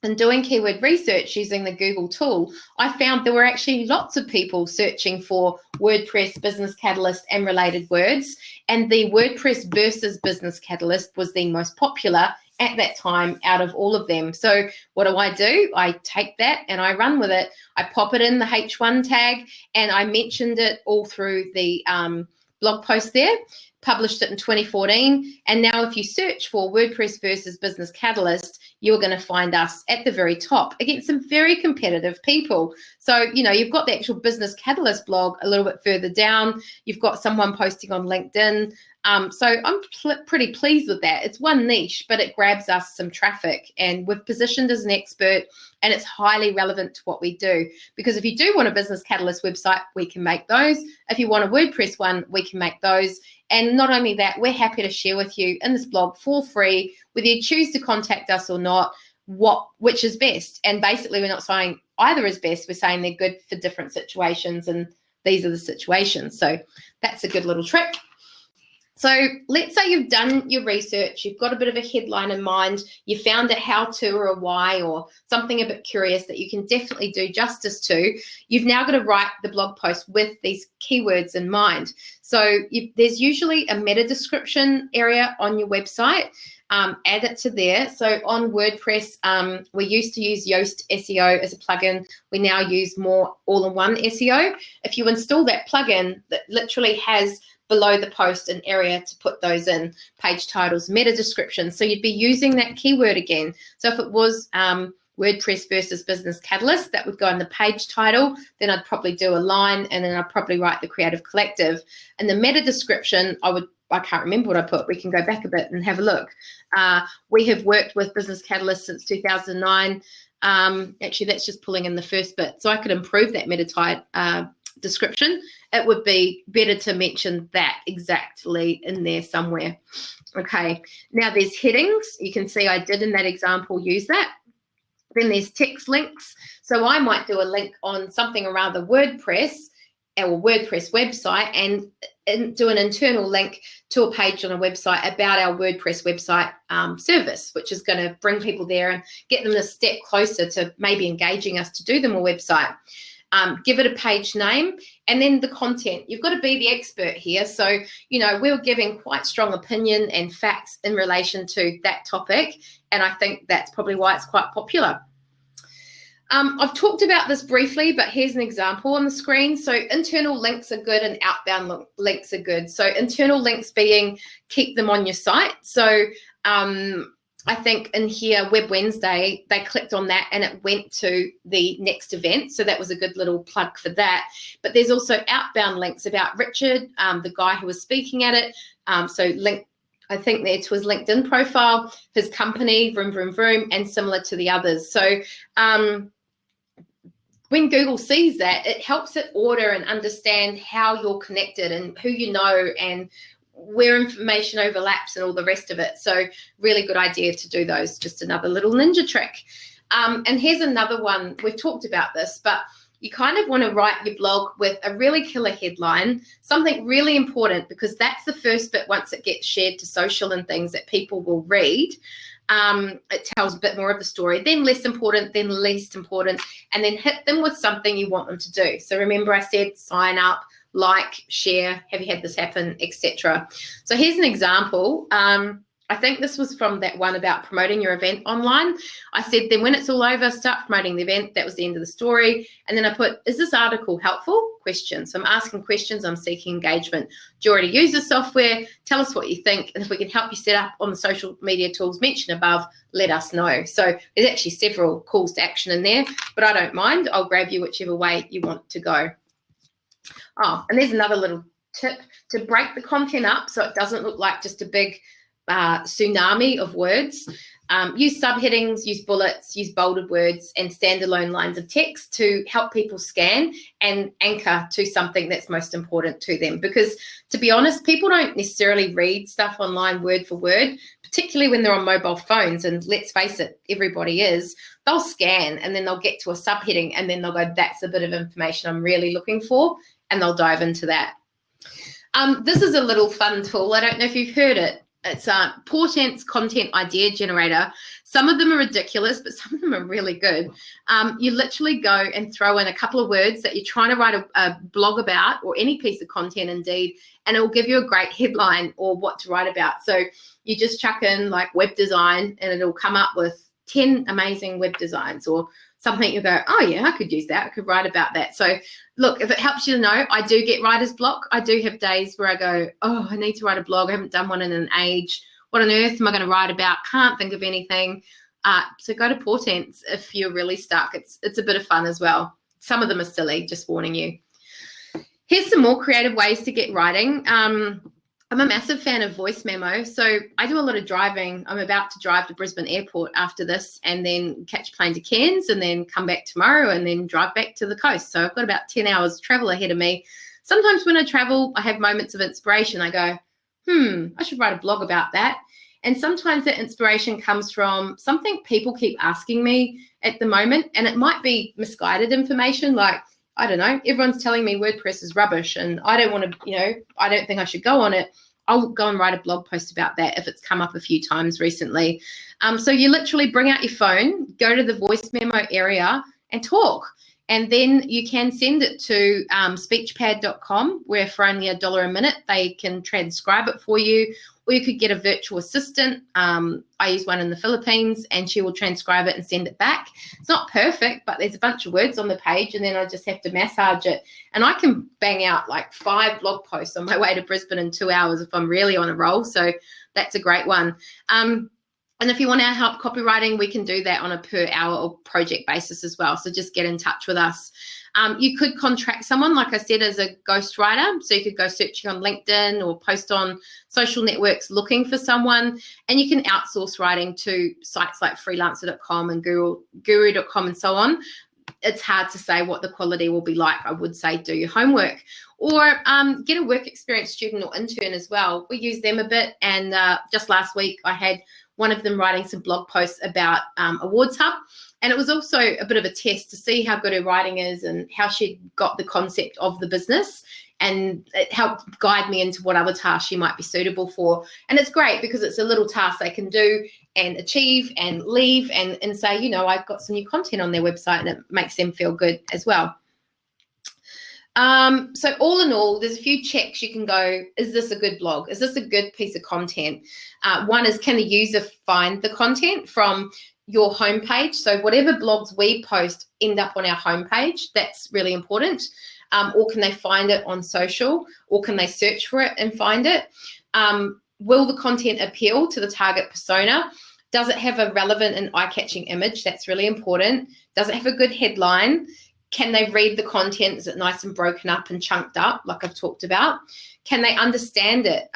in doing keyword research using the Google tool, I found there were actually lots of people searching for WordPress, Business Catalyst, and related words. And the WordPress versus Business Catalyst was the most popular at that time out of all of them. So what do? I take that and I run with it. I pop it in the H1 tag, and I mentioned it all through the blog post there, published it in 2014. And now if you search for WordPress versus Business Catalyst, you're going to find us at the very top against some very competitive people. So, you've got the actual Business Catalyst blog a little bit further down. You've got someone posting on LinkedIn. So I'm pretty pleased with that. It's one niche, but it grabs us some traffic, and we've positioned as an expert, and it's highly relevant to what we do. Because if you do want a Business Catalyst website, we can make those. If you want a WordPress one, we can make those. And not only that, we're happy to share with you in this blog for free, whether you choose to contact us or not, which is best. And basically, we're not saying either is best. We're saying they're good for different situations, and these are the situations. So that's a good little trick. So let's say you've done your research, you've got a bit of a headline in mind, you found a how-to or a why or something a bit curious that you can definitely do justice to. You've now got to write the blog post with these keywords in mind. So there's usually a meta description area on your website. Add it to there. So on WordPress, we used to use Yoast SEO as a plugin. We now use more all-in-one SEO. If you install that plugin, that literally has below the post an area to put those in, page titles, meta descriptions. So you'd be using that keyword again. So if it was WordPress versus Business Catalyst, that would go in the page title. Then I'd probably do a line, and then I'd probably write the Creative Collective. And the meta description, I can't remember what I put. We can go back a bit and have a look. We have worked with Business Catalyst since 2009. Actually, that's just pulling in the first bit. So I could improve that meta description. It would be better to mention that exactly in there somewhere. Okay, now there's headings. You can see I did in that example use that. Then there's text links. So I might do a link on something around the WordPress, our WordPress website and do an internal link to a page on a website about our WordPress website service, which is going to bring people there and get them a step closer to maybe engaging us to do them a website. Give it a page name, and then the content. You've got to be the expert here. So, you know, we're giving quite strong opinion and facts in relation to that topic, and I think that's probably why it's quite popular. I've talked about this briefly, but here's an example on the screen. So internal links are good and outbound links are good. So internal links being keep them on your site. So I think in here, Web Wednesday, they clicked on that and it went to the next event. So that was a good little plug for that. But there's also outbound links about Richard, the guy who was speaking at it. So link, I think that was LinkedIn profile, his company, Vroom, Vroom, Vroom, and similar to the others. So when Google sees that, it helps it order and understand how you're connected and who you know and where information overlaps and all the rest of it. So really good idea to do those. Just another little ninja trick. And here's another one. We've talked about this, but you kind of want to write your blog with a really killer headline, something really important, because that's the first bit once it gets shared to social and things that people will read. It tells a bit more of the story, then less important, then least important, and then hit them with something you want them to do. So remember I said sign up, like, share, have you had this happen, etc. So here's an example. I think this was from that one about promoting your event online. I said, then when it's all over, start promoting the event. That was the end of the story. And then I put, is this article helpful? Question. So I'm asking questions. I'm seeking engagement. Do you already use the software? Tell us what you think. And if we can help you set up on the social media tools mentioned above, let us know. So there's actually several calls to action in there, but I don't mind. I'll grab you whichever way you want to go. Oh, and there's another little tip to break the content up so it doesn't look like just a big tsunami of words. Use subheadings, use bullets, use bolded words and standalone lines of text to help people scan and anchor to something that's most important to them. Because to be honest, people don't necessarily read stuff online word for word, particularly when they're on mobile phones. And let's face it, everybody is. They'll scan and then they'll get to a subheading and then they'll go, that's a bit of information I'm really looking for, and they'll dive into that. This is a little fun tool. I don't know if you've heard it. It's Portent's content idea generator. Some of them are ridiculous, but some of them are really good. You literally go and throw in a couple of words that you're trying to write a blog about, or any piece of content indeed, and it will give you a great headline or what to write about. So you just chuck in like web design and it'll come up with 10 amazing web designs or something. You go, oh yeah, I could use that. I could write about that. So look, if it helps you to know, I do get writer's block. I do have days where I go, oh, I need to write a blog. I haven't done one in an age. What on earth am I going to write about? Can't think of anything. So go to Portents if you're really stuck. It's a bit of fun as well. Some of them are silly, just warning you. Here's some more creative ways to get writing. I'm a massive fan of voice memo. So I do a lot of driving. I'm about to drive to Brisbane Airport after this and then catch a plane to Cairns and then come back tomorrow and then drive back to the coast. So I've got about 10 hours travel ahead of me. Sometimes when I travel, I have moments of inspiration. I go, I should write a blog about that. And sometimes that inspiration comes from something people keep asking me at the moment. And it might be misguided information, like, I don't know, everyone's telling me WordPress is rubbish and I don't want to, I don't think I should go on it. I'll go and write a blog post about that if it's come up a few times recently. So you literally bring out your phone, go to the voice memo area and talk. And then you can send it to speechpad.com, where for only $1 a minute, they can transcribe it for you. Or you could get a virtual assistant. I use one in the Philippines and she will transcribe it and send it back. It's not perfect, but there's a bunch of words on the page and then I just have to massage it. And I can bang out like 5 blog posts on my way to Brisbane in 2 hours if I'm really on a roll. So that's a great one. And if you want our help copywriting, we can do that on a per hour or project basis as well. So just get in touch with us. You could contract someone, like I said, as a ghostwriter. So you could go searching on LinkedIn or post on social networks looking for someone. And you can outsource writing to sites like freelancer.com and guru.com and so on. It's hard to say what the quality will be like. I would say do your homework. Or get a work experience student or intern as well. We use them a bit. And just last week I had one of them writing some blog posts about Awards Hub. And it was also a bit of a test to see how good her writing is and how she got the concept of the business. And it helped guide me into what other tasks she might be suitable for. And it's great because it's a little task they can do and achieve and leave and say, you know, I've got some new content on their website, and it makes them feel good as well. So all in all, there's a few checks you can go, is this a good blog? Is this a good piece of content? One is, can the user find the content from your homepage? So whatever blogs we post end up on our homepage. That's really important. Or can they find it on social, or can they search for it and find it? Will the content appeal to the target persona? Does it have a relevant and eye-catching image? That's really important. Does it have a good headline? Can they read the content? Is it nice and broken up and chunked up, like I've talked about? Can they understand it?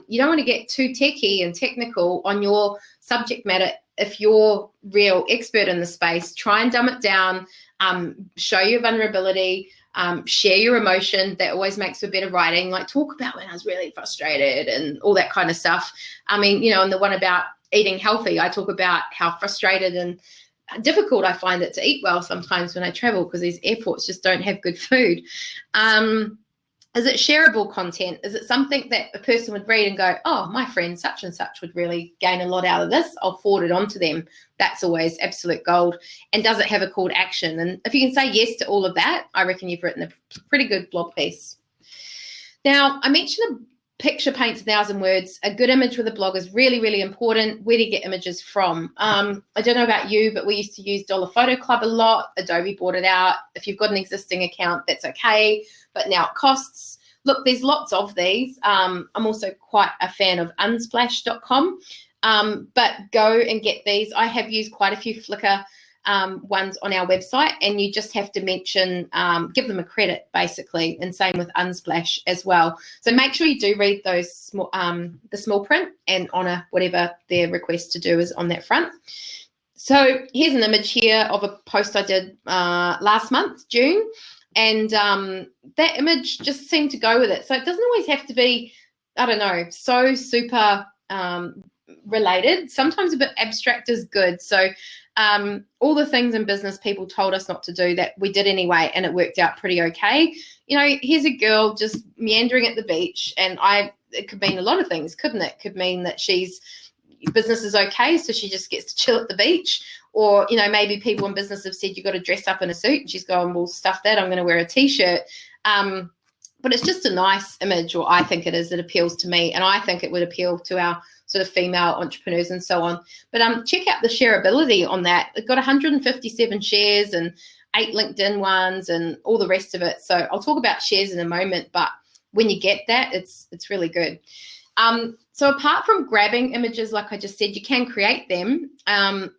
You don't want to get too techie and technical on your subject matter. If you're real expert in the space, try and dumb it down, show your vulnerability, share your emotion. That always makes for better writing. Like, talk about when I was really frustrated and all that kind of stuff. I mean, you know, and the one about eating healthy, I talk about how frustrated and difficult I find it to eat well sometimes when I travel, because these airports just don't have good food. Is it shareable content? Is it something that a person would read and go, oh, my friend such and such would really gain a lot out of this, I'll forward it on to them? That's always absolute gold. And does it have a call to action? And if you can say yes to all of that, I reckon you've written a pretty good blog piece. Now, I mentioned a picture paints 1,000 words. A good image with a blog is really, really important. Where do you get images from? I don't know about you, but we used to use Dollar Photo Club a lot. Adobe bought it out. If you've got an existing account, that's okay, but now it costs. Look, there's lots of these. I'm also quite a fan of unsplash.com, but go and get these. I have used quite a few Flickr ones on our website, and you just have to mention, give them a credit basically, and same with Unsplash as well. So make sure you do read those small, the small print and honor whatever their request to do is on that front. So here's an image here of a post I did last month, June, and that image just seemed to go with it. So it doesn't always have to be, I don't know, so super related. Sometimes a bit abstract is good. So all the things in business people told us not to do, that we did anyway, and it worked out pretty okay. You know, here's a girl just meandering at the beach, and it could mean a lot of things, couldn't it? Could mean that business is okay, so she just gets to chill at the beach. Or, you know, maybe people in business have said you've got to dress up in a suit, and she's going, well, stuff that, I'm going to wear a t-shirt. But it's just a nice image, or I think it is, that appeals to me, and I think it would appeal to our sort of female entrepreneurs and so on. But check out the shareability on that. It got 157 shares and 8 LinkedIn ones and all the rest of it. So I'll talk about shares in a moment, but when you get that, it's really good. So apart from grabbing images, like I just said, you can create them.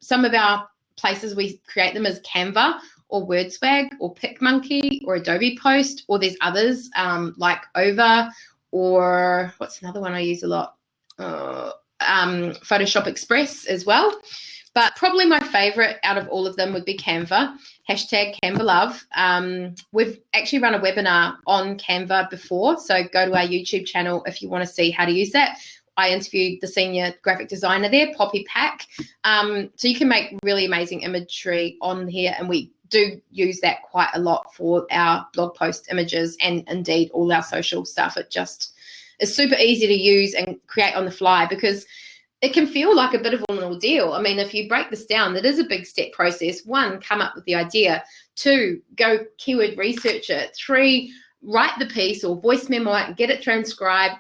Some of our places we create them as Canva or WordSwag or PicMonkey or Adobe Post, or there's others like Over, or what's another one I use a lot? Photoshop Express as well. But probably my favorite out of all of them would be Canva, #CanvaLove. We've actually run a webinar on Canva before, so go to our YouTube channel if you want to see how to use that. I interviewed the senior graphic designer there, Poppy Pack. So you can make really amazing imagery on here, and we do use that quite a lot for our blog post images and indeed all our social stuff. It just is super easy to use and create on the fly, because it can feel like a bit of an ordeal. I mean, if you break this down, it is a big step process. 1, come up with the idea. 2, go keyword research it. 3, write the piece or voice memo it and get it transcribed.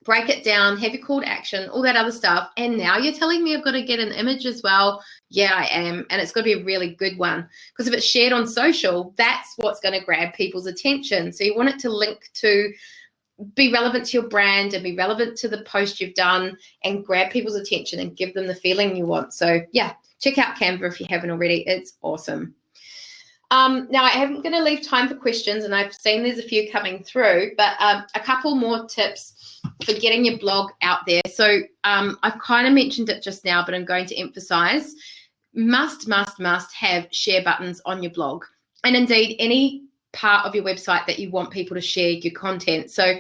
Break it down, have your call to action, all that other stuff. And now you're telling me I've got to get an image as well. Yeah, I am. And it's got to be a really good one, because if it's shared on social, that's what's going to grab people's attention. So you want it to link to, be relevant to your brand and be relevant to the post you've done, and grab people's attention and give them the feeling you want. So yeah, check out Canva if you haven't already. It's awesome. Now I am going to leave time for questions, and I've seen there's a few coming through, but a couple more tips for getting your blog out there. So I've kind of mentioned it just now, but I'm going to emphasize, must have share buttons on your blog, and indeed any part of your website that you want people to share your content. So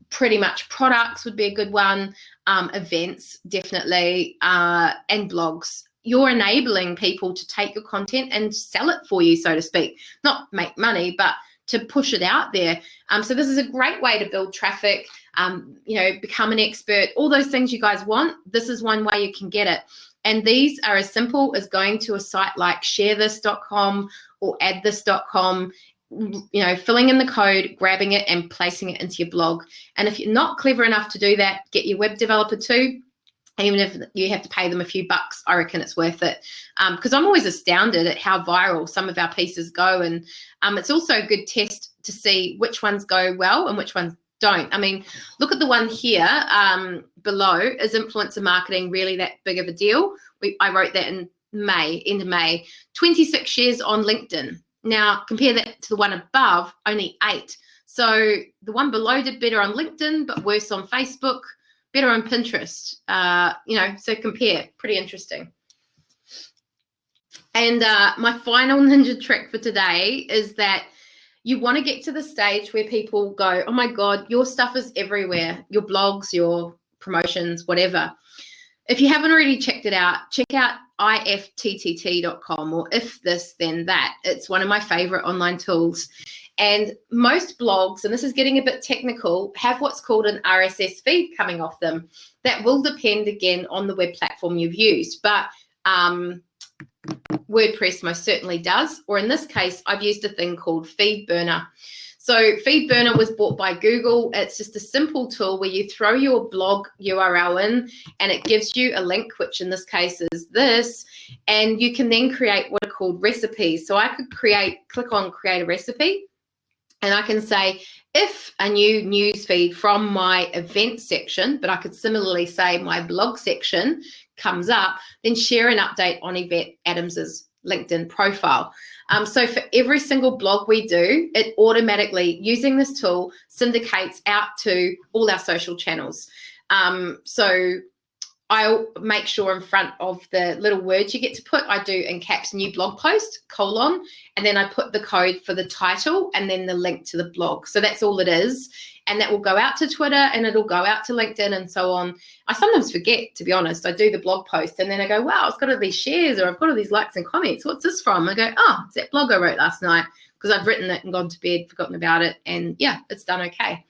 pretty much products would be a good one, events definitely, and blogs. You're enabling people to take your content and sell it for you, so to speak, not make money, but to push it out there. So this is a great way to build traffic, become an expert, all those things you guys want. This is one way you can get it. And these are as simple as going to a site like sharethis.com or addthis.com, filling in the code, grabbing it and placing it into your blog. And if you're not clever enough to do that, get your web developer too. Even if you have to pay them a few bucks, I reckon it's worth it. Because I'm always astounded at how viral some of our pieces go. And it's also a good test to see which ones go well and which ones don't. I mean, look at the one here below. Is influencer marketing really that big of a deal? I wrote that in May, end of May. 26 shares on LinkedIn. Now, compare that to the one above, only 8. So the one below did better on LinkedIn, but worse on Facebook. Better on Pinterest, so compare. Pretty interesting. And my final ninja trick for today is that you want to get to the stage where people go, oh my God, your stuff is everywhere, your blogs, your promotions, whatever. If you haven't already checked it out, check out YVETTE.com or If This Then That. It's one of my favorite online tools. And most blogs, and this is getting a bit technical, have what's called an RSS feed coming off them. That will depend, again, on the web platform you've used. But WordPress most certainly does. Or in this case, I've used a thing called FeedBurner. So FeedBurner was bought by Google. It's just a simple tool where you throw your blog URL in and it gives you a link, which in this case is this, and you can then create what are called recipes. So I could click on create a recipe, and I can say, if a new news feed from my event section, but I could similarly say my blog section comes up, then share an update on Yvette Adams's LinkedIn profile. So for every single blog we do, it automatically, using this tool, syndicates out to all our social channels. So I'll make sure in front of the little words you get to put, I do in caps new blog post, : and then I put the code for the title and then the link to the blog. So that's all it is. And that will go out to Twitter and it'll go out to LinkedIn and so on. I sometimes forget, to be honest. I do the blog post and then I go, wow, it's got all these shares or I've got all these likes and comments. What's this from? I go, oh, it's that blog I wrote last night because I've written it and gone to bed, forgotten about it. And yeah, it's done okay.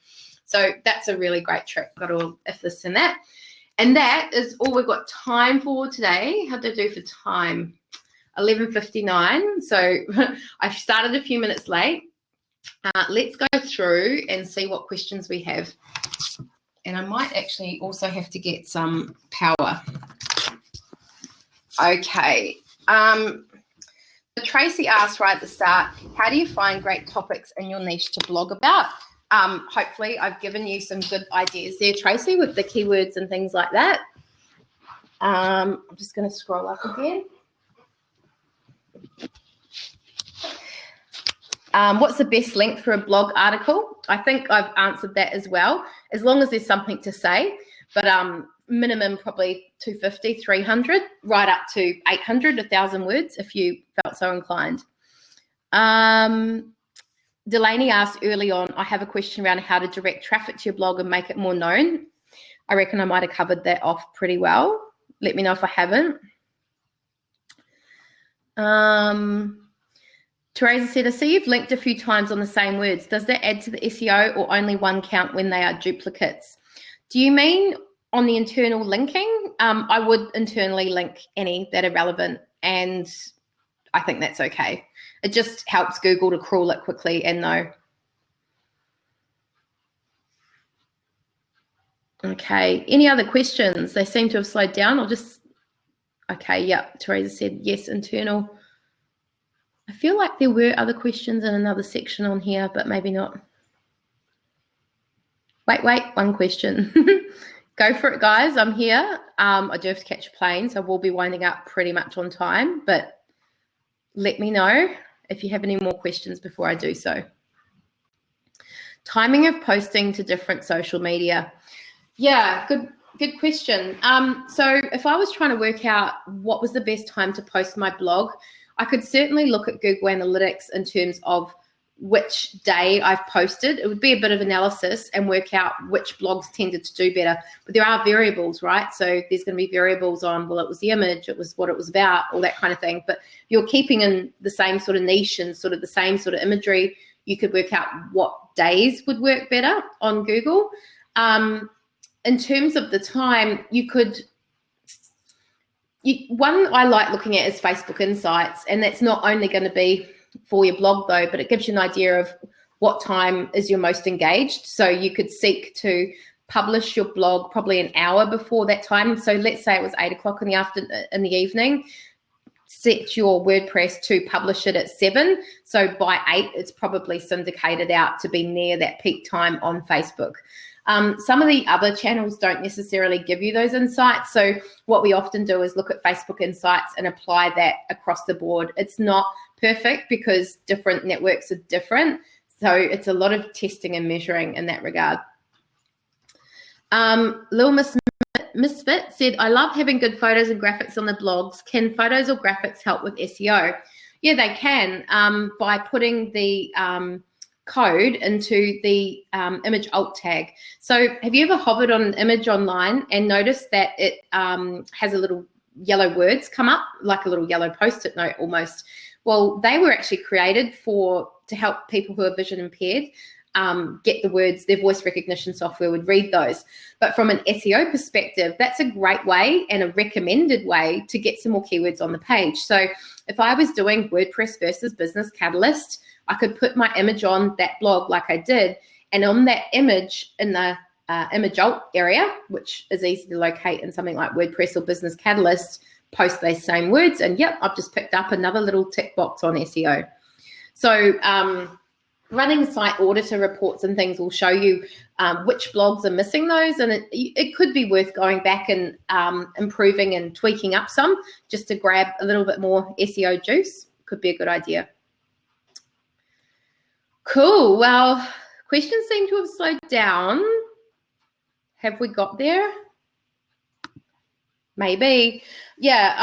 So that's a really great trick. Got all if this and that. And that is all we've got time for today. How did I do for time? 11:59. So I started a few minutes late. Let's go through and see what questions we have. And I might actually also have to get some power. Okay. Tracy asked right at the start, how do you find great topics in your niche to blog about? Hopefully I've given you some good ideas there, Tracy, with the keywords and things like that. I'm just going to scroll up again. What's the best length for a blog article? I think I've answered that as well, as long as there's something to say, but minimum probably 250, 300, right up to 800, 1,000 words if you felt so inclined. Delaney asked early on, I have a question around how to direct traffic to your blog and make it more known. I reckon I might have covered that off pretty well. Let me know if I haven't. Teresa said, I see you've linked a few times on the same words. Does that add to the SEO or only one count when they are duplicates? Do you mean on the internal linking? I would internally link any that are relevant, and I think that's okay. It just helps Google to crawl it quickly and know. Okay, any other questions? They seem to have slowed down. Okay, yeah, Teresa said yes, internal. I feel like there were other questions in another section on here, but maybe not. Wait, one question. Go for it, guys. I'm here. I do have to catch a plane, so we'll be winding up pretty much on time, but let me know if you have any more questions before I do so. Timing of posting to different social media. Yeah, good question. So if I was trying to work out what was the best time to post my blog, I could certainly look at Google Analytics in terms of which day I've posted. It would be a bit of analysis and work out which blogs tended to do better. But there are variables, right? So there's going to be variables on, well, it was the image, it was what it was about, all that kind of thing. But you're keeping in the same sort of niche and sort of the same sort of imagery. You could work out what days would work better on Google. In terms of the time, one I like looking at is Facebook Insights, and that's not only going to be for your blog though, but it gives you an idea of what time is your most engaged. So you could seek to publish your blog probably an hour before that time. So let's say it was 8 o'clock in the evening. Set your WordPress to publish it at 7. So by 8, it's probably syndicated out to be near that peak time on Facebook. Some of the other channels don't necessarily give you those insights. So what we often do is look at Facebook Insights and apply that across the board. It's not perfect because different networks are different. So it's a lot of testing and measuring in that regard. Lil Misfit said, I love having good photos and graphics on the blogs. Can photos or graphics help with SEO? Yeah, they can, by putting the code into the image alt tag. So have you ever hovered on an image online and noticed that it has a little yellow words come up, like a little yellow post-it note almost? Well, they were actually created to help people who are vision impaired get the words. Their voice recognition software would read those. But from an SEO perspective, that's a great way and a recommended way to get some more keywords on the page. So if I was doing WordPress versus Business Catalyst, I could put my image on that blog like I did, and on that image in the image alt area, which is easy to locate in something like WordPress or Business Catalyst, post those same words, and yep, I've just picked up another little tick box on SEO. So running site auditor reports and things will show you which blogs are missing those, and it could be worth going back and improving and tweaking up some just to grab a little bit more SEO juice. Could be a good idea. Cool. Well, questions seem to have slowed down. Have we got there? Maybe. Yeah,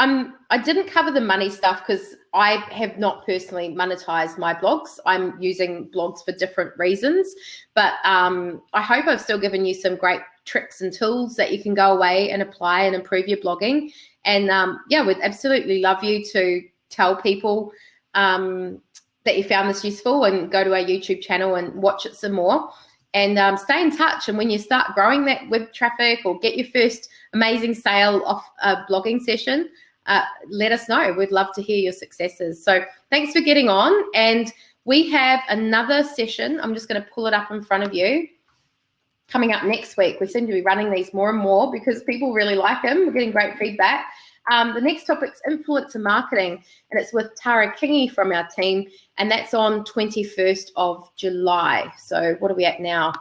I didn't cover the money stuff because I have not personally monetized my blogs. I'm using blogs for different reasons, but I hope I've still given you some great tricks and tools that you can go away and apply and improve your blogging. And yeah, we'd absolutely love you to tell people that you found this useful, and go to our YouTube channel and watch it some more, and stay in touch. And when you start growing that web traffic or get your first amazing sale off a blogging session, let us know. We'd love to hear your successes. So thanks for getting on. And we have another session. I'm just going to pull it up in front of you. Coming up next week. We seem to be running these more and more because people really like them. We're getting great feedback. The next topic's influencer marketing, and it's with Tara Kingy from our team, and that's on 21st of July. So what are we at now?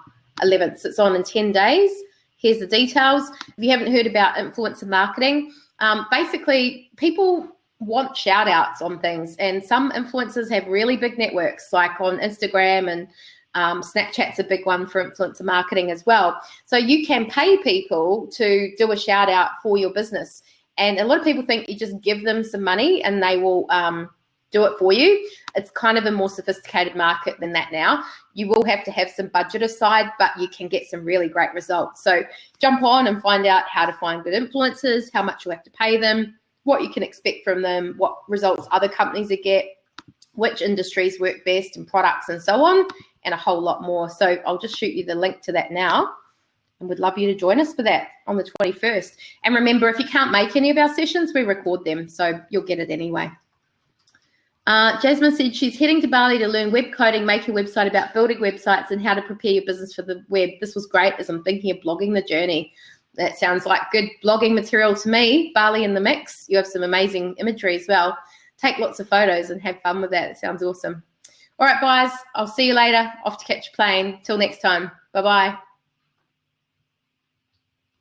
11th. So it's on in 10 days. Here's the details. If you haven't heard about influencer marketing, basically people want shout outs on things, and some influencers have really big networks, like on Instagram, and Snapchat's a big one for influencer marketing as well. So you can pay people to do a shout out for your business. And a lot of people think you just give them some money and they will do it for you. It's kind of a more sophisticated market than that now. You will have to have some budget aside, but you can get some really great results. So jump on and find out how to find good influencers, how much you have to pay them, what you can expect from them, what results other companies get, which industries work best and products and so on, and a whole lot more. So I'll just shoot you the link to that now. And would love you to join us for that on the 21st. And remember, if you can't make any of our sessions, we record them, so you'll get it anyway. Jasmine said she's heading to Bali to learn web coding, make a website about building websites and how to prepare your business for the web. This was great as I'm thinking of blogging the journey. That sounds like good blogging material to me. Bali in the mix. You have some amazing imagery as well. Take lots of photos and have fun with that. It sounds awesome. All right, guys, I'll see you later. Off to catch a plane. Till next time. Bye-bye.